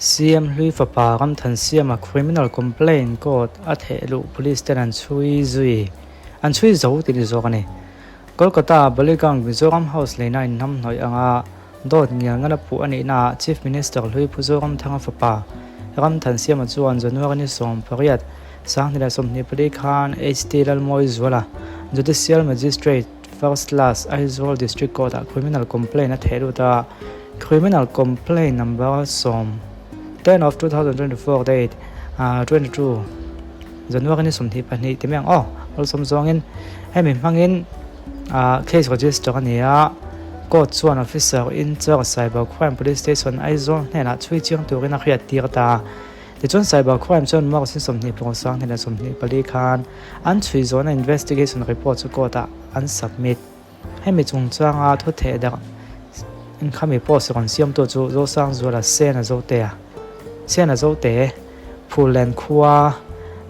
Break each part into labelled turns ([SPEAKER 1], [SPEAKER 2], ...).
[SPEAKER 1] CM hlui fapa kam than CM a criminal complaint court a thelu police ten an chui zui an chui zo ti ni zo kani Kolkata Balikang Mizoram House leina in nam noi anga dot ngia ngana pu ani na chief minister hlui phuzoram thanga fapa ram than CM chuan January ni som pariat sang nila som ni pali khan HT lal moi zwala judicial magistrate first class Aizawl district court a criminal complaint a thelu ta criminal complaint number som 10 of 2024 date 22 January ni som thi pani timeng ol som zongin hemi mangin case register ania court chuan officer in charge cyber crime police station Aizawl hena chui chiang turin a khriat tirta ti chuan cyber crime chuan mar sin som ni pong sang hena som ni pali khan an chui zona investigation report chu court a an submit hemi chung changa thu the da in khami post ron siam to chu zo sang zola sena zo te phulen khuwa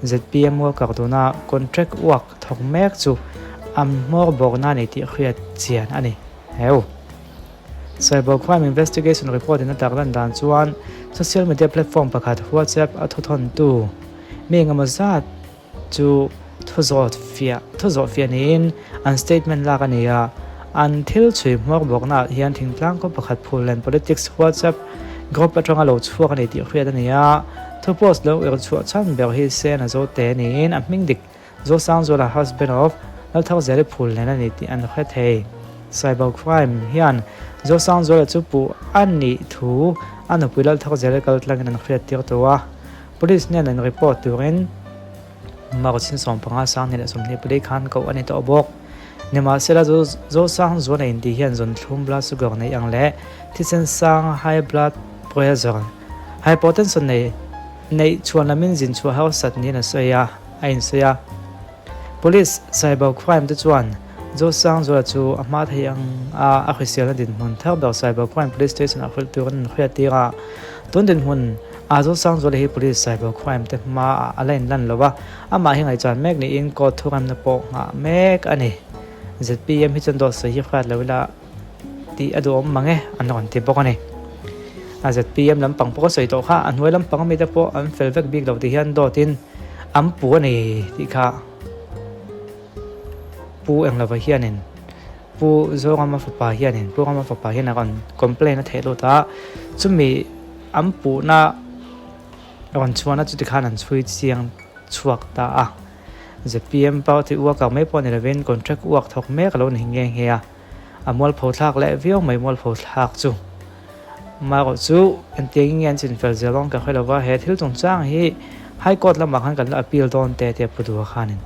[SPEAKER 1] ZPM Worker dona contract work thok mek chu mor borna ni ti khriat chian ani heu cyber crime investigation report in taklan dan chuan social media platform pakhat WhatsApp a thothon tu mengamaza chu thuzot fia nin an statement la kania until chui mor borna hian thingtlang ko pakhat phulen politics WhatsApp group atanga lo chuak ani ti khriat ania thu post lo chu chan ber hi sen azo te nin a mingdik zo sang zo la husband of al thar zare phul nena ni ti an kha thei cyber crime hian zo sang zo la chu pu ani thu an puilal thar zare kal tlang an khriat tir towa police ne an report turin marchin som panga sang ne som ni puli khan ko ani to bok nema sela zo sang zo na indi hian zon thlum bla su gor nei angle thisen sang high blood pressure hypertension nei chuan lamin jin chu house sat ni na soya ain soya police cyber crime te chuan zo sang zo chu ama thayang a khisial din mun thar ber cyber crime police station a khul turan khriatira ton din hun a zo sang zo le hi police cyber crime te ma alain lan lowa ama hi ngai chan mek ni in ko thuram na po nga mek ani ZPM hi chan do so hi khat lawila ti adom mange anon ti bok ani ZPM lampang po soi to kha anwai lampang mi te po an felvek big lo ti hian do tin am pu ani ti kha pu eng lova hianin pu zongama fapa hianin pu gama fapa hian kan complain a thelo ta chumi am pu na ron chuana chu ti khan an chui chiang chuak ta ZPM pau ti uak mai pon 11 contract uak thok mek lo ni nge he a mol pho thak le vio mai mol pho thak chu ma ro chu enting yan chin fel zelong ka khailawa he thil chung chang hi high court la makhan kan appeal don te pudu khanin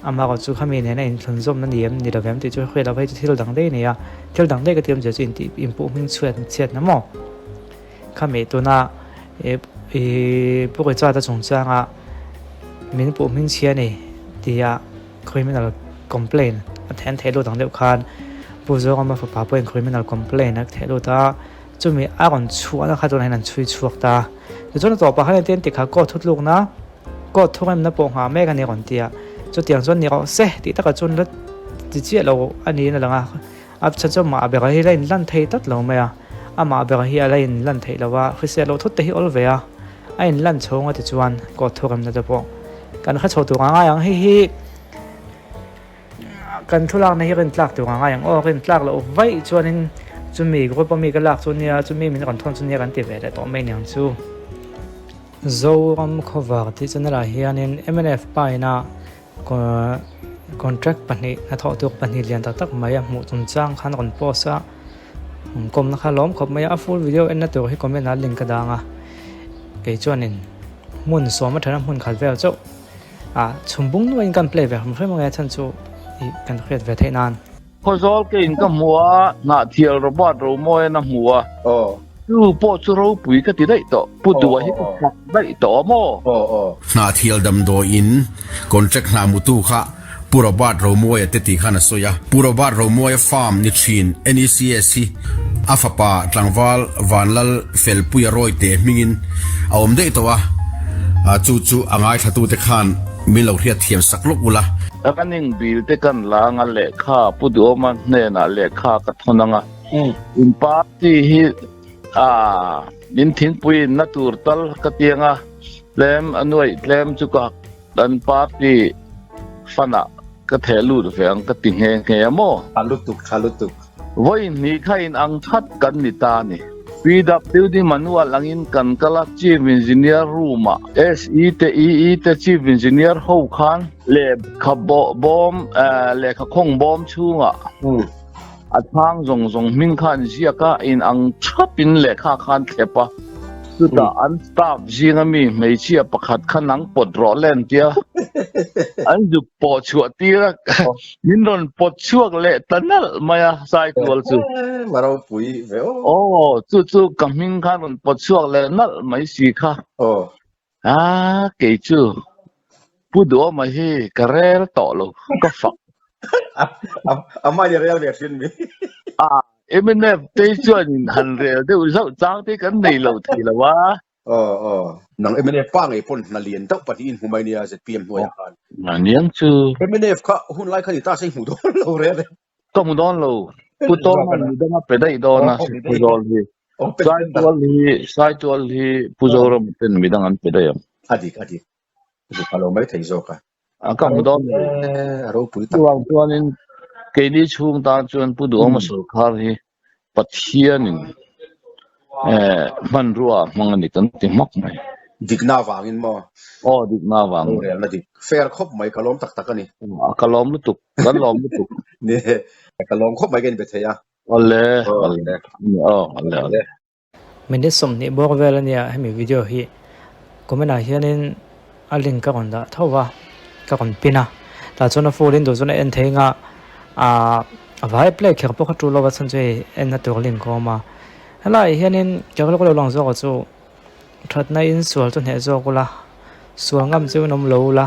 [SPEAKER 1] ama ro chu khami ne na in thunzom na niam ni ravem ti chu khela vai thil dang de ne ya thil dang de ka tiam je chin ti impu ming chet na mo khami tu na pu ko cha ta chung chang a min pu ming chia ni ti ya criminal complaint a then thelo dang de khan pu zo ma fa pa point criminal complaint a thelo ta chumi aron chuana kha ton hanan chui chuak ta chona to pa hanen ten ti kha ko thutluk na ko thungam na po ha me ga ne ron tia chu tiang chon ni ro se ti ta ka chun la ti chi lo ani na langa ap cha chom ma be ga hi lain lan thei tat lo me ama be ga hi lain lan thei lawa khise lo thut te hi ol ve ain lan chonga ti chuan ko thungam na ta po kan kha chho tu nga yang hi kan thulang na hi ren tlak tu nga yang ren tlak lo vai chuanin chumi ko pa mi ka lak chunia chumi min kan thon chunia kan ti ve le to mai nyang chu zoram khovar ti chanala hianin MNF paina contract pani na tho tu pani lian tak mai mu chung chang khan kon posa kom na khalom khop mai a full video en na tu hi comment na link ka danga ke chuanin mun so ma thana mun khal vel chu chumbung no in kan play ve hum khoi ma chan chu kan khret ve thainan
[SPEAKER 2] พอซอลกินก็มัวหน้าเที่ยวระบาดเรามอยนะมัวรูปโจเราปุ๋ยก็ติได้ต่อพูดตัวให้ก็ได้ต่อมอ
[SPEAKER 3] หน้าเที่ยวดำโดอินคอนแทรคนามุตุค่ะปูระบาดเรามอยเตติขันสอยปูระบาดเรามอยฟาร์มนิชิน NECSC อาฟปาตลังวาลวานลลเฟลปุยรอยเตมิงินเอาได้ตัวจู่อ่างไอทัตุเตขันมีเหล่าเทียเทียมสักลูกอุละ
[SPEAKER 2] แล้วก็นิ่งบิลเตกันลางเลขาพูดว่ามันเนี่ยนะเลขากับทนังอินปาร์ตี้ฮิ min thin pui na tur tal ka tianga lem anoi lem chu ka dan party fana ka thelu ve ang ka ting he nge mo
[SPEAKER 4] khalutuk
[SPEAKER 2] voi ni khain ang that kan ni ta ni PWD manual angin kan kala chief engineer room SE te chief engineer ho khan le Khawlbawm le Chawngkhum chunga thang zong min khan ziaka in ang thapin le khan thepa suta an staff jinga mi meichia pakhat khanang podro len tia an ju po chu tira min ron pot chuak le tanal maya sai tual chu
[SPEAKER 4] marau pui veo
[SPEAKER 2] chu kaming khan ron pot chuak le nal mai si kha ke chu pu do ma hi karel to lo ka fa
[SPEAKER 4] ama ya real version mi
[SPEAKER 2] emene te chuan han re de usau chang te kan nei lo thi la wa
[SPEAKER 4] nang MNF pa ngai pon na lien tak pati in humai nia ZPM no ya kan
[SPEAKER 2] niang chu
[SPEAKER 4] MNF kha hun lai khani ta sai hu do lo re
[SPEAKER 2] to mu don lo pu to man ni da pe dai do na pu dol hi sai tol hi pu zoram ten mi dang an pe dai
[SPEAKER 4] adik bu kalo mai thai zo ka
[SPEAKER 2] ka mu don
[SPEAKER 4] ro pui ta
[SPEAKER 2] wang chuan in ke ni chung ta chuan pu do ma so khar hi pathianin man ruwa mangani kan ti mak mai
[SPEAKER 4] digna wangin mo
[SPEAKER 2] digna wang
[SPEAKER 4] real na dik fair khop mai kalom tak ani
[SPEAKER 2] kalom lutuk kan lom lutuk
[SPEAKER 4] ne kalom khop mai gen be thaya
[SPEAKER 2] alle
[SPEAKER 1] mình đi sống ni bor vel ania hemi video hi comment a hianin a link ka ron da thowa ka ron pina ta chona folin do chona en thenga vai play kher po khatu lo wa chan che en na tur link ko ma hala hianin chaklo ko long zo ko chu that na in sual chu ne zo ko la sual ngam chu nom lo la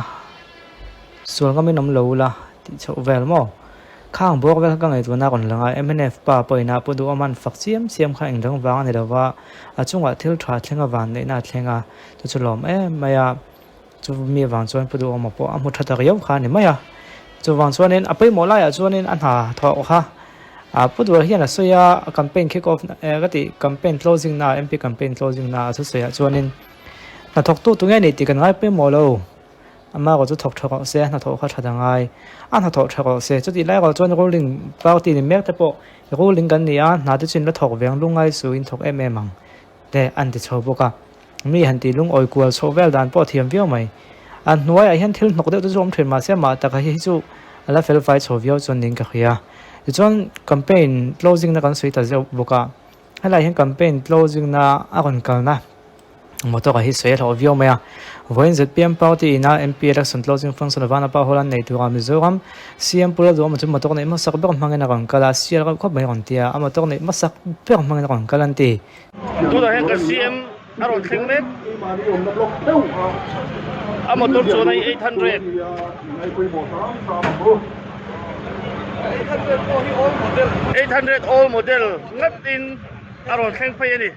[SPEAKER 1] sual ngam nom lo la ti chau vel mo khang bor vel ka ngai tu na kon langa MNF pa poina pu du aman fak siam kha engdang wang ne dawa achunga thil tha thlenga wan nei na thlenga tu chulom maya chu mi wang chuan pu du ama po amu thata riau kha ni maya chu wang chuan in apai mo la ya chuan in an ha tho kha pu du hian a soya campaign kick off ga ti campaign closing na MP campaign closing na chu soya chuan in na thok tu nge ni ti kan ngai pe mo lo ama ko chu thok thok se na thok kha thada ngai an ha thok thok se chu ti lai ko chuan rolling party ni mek te po rolling kan ni a na te chin la thok veng lungai su in thok mang te an ti chho boka mi han ti lung oi kwal so vel dan po thiam viau mai an nuai a hian thil nok de tu zom thrin ma se ma ta ka hi chu ala fel fai chho viau chon ning ka khia chuan campaign closing na kan sui ta zeu boka hala hian campaign closing na a kon kal na moto ka hi sui tho viau mai a voin ZPM party na MP election closing function vana pa holan nei tu am zoram CM pula do matum motok nei masak ber mangena kan kala sial ka khop mai kon tia am motok nei masak ber mangena kon kalan ti
[SPEAKER 2] tu da hen ka CM aron thing me am motor chu nei 800 all model ngat in aron thing phai ni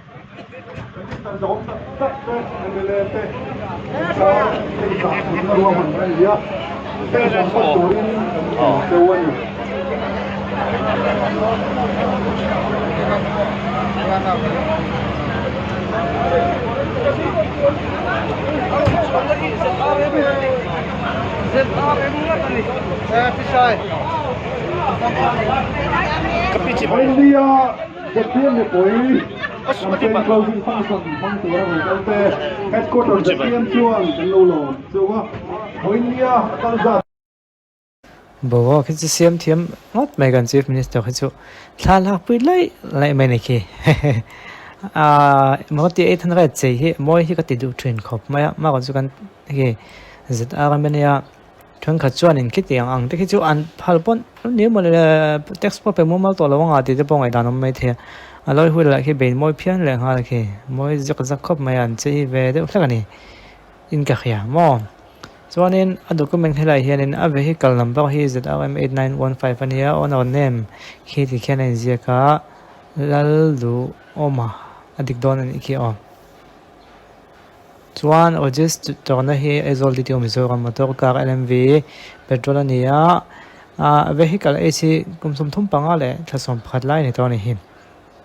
[SPEAKER 5] closing function phong tua rồi đâu te headquarters ZPM chuang kan lo lo chuwa hoinia tal za
[SPEAKER 1] bo khi chu CM thiam ngot mai kan chief minister khi chu thla lak pui lai mai nei ki mo ti 800 che hi moi hi ka ti du train khop ma ko chu kan hi ZR mania thang kha chuan in kiti ang te khi chu an phal pon ni mo text po pe mo mal to lawanga ti te pongai danom mai the aloi hui la khi be moi phian le ha khi moi jak khop mai an che ve de thakani in ka khia mo chuanin a document helai hianin a vehicle number hi ZRM 8915 ania on our name khi ti khian in ziaka laldu oma adik don an iki on chuan just torna hi azol ditio mizoram motor car LMV petrol ania vehicle AC kumsum thum panga le thlasom phat lai ni to ni hi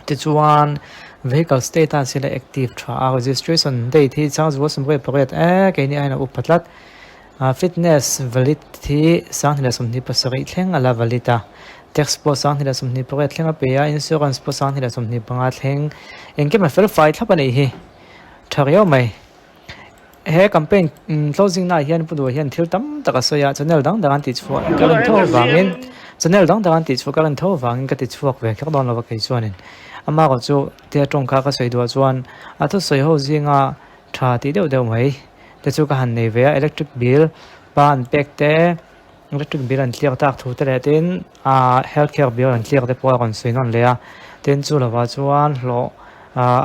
[SPEAKER 1] ti chuan vehicle status sila active tha registration date hi chang zo som pariat ke ni aina upatlat fitness validity sang hila somni pasari thleng ala valida tax po sang hila somni pariat thlenga peya insurance po sang hila somni panga thleng engke ma verify thlapani hi thariyo mai he campaign closing na hian pudu hian thil tam taka soya channel dang dang ti chu karan tho wangin channel dang dang ti chu karan tho wangin ka ti chuak ve khak don lawa kai chuanin ama ko chu te tong kha ka soi do chuan a thu soi ho zinga tha ti deuh deuh mai te chu ka han nei ve electric bill ban pek te electric bill an clear tak thu te le tin healthcare bill an clear te po kon soi non le a ten chu lawa chuan lo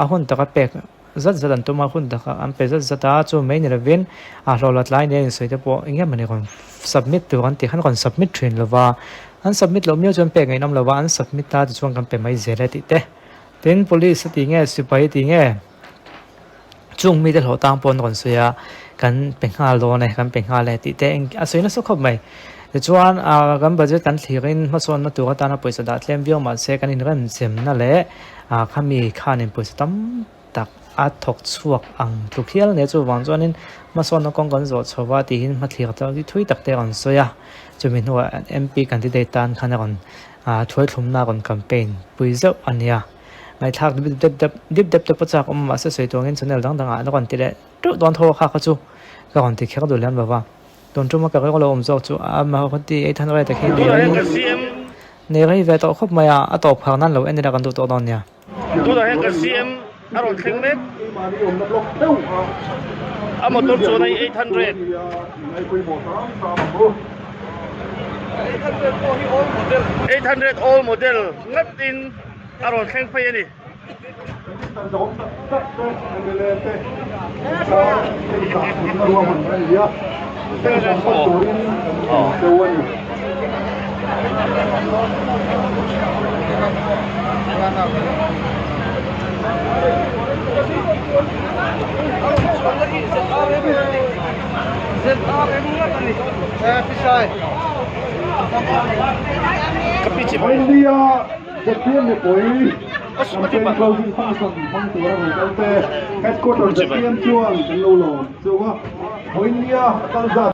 [SPEAKER 1] a hun taka pek zat zat an tuma hun taka an pe zat zata chu mai ni ravin lo lat lai ne soi te po inge mani kon submit tu kan ti khan kon submit thin lova an submit lo mio chon pe ngai nam lova an submit ta chuan kan pe mai zela ti te tin police ti nge sipai ti nge chung mi de lo tang pon kon soya kan pe nga lo ne kan pe nga le ti te a soina so khop mai chuan kan budget kan thirin ma son na tu ta na poisa da tlem biong ma se kan in ran sem na le khami khan in poisa tam tak a thok chuak ang tu khial ne chu wang chuanin ma son na kong kan zo chowa ti hin ma thlir ta ti thui tak te kan soya chumin huwa MP candidate tan khana kon thoi thum na kon campaign puizo ania ngai thak dip te pachak ma se soi tongin channel dang dang a kon ti le tu don tho kha kha chu ka kon ti khak du lan bawa don tu ma ka ko lo om zo chu a ma ko ti 800 ta khe ne gai ve to khop maya a to phang nan lo en da kan du to don nya
[SPEAKER 6] tu da he ka cm aron thing met a motor chu nai 800 800 all model ngat in aron thing phai ni
[SPEAKER 5] India ZPM campaign closing function phong tu ra người headquarters ZPM chuang kan lo lo so wa India tal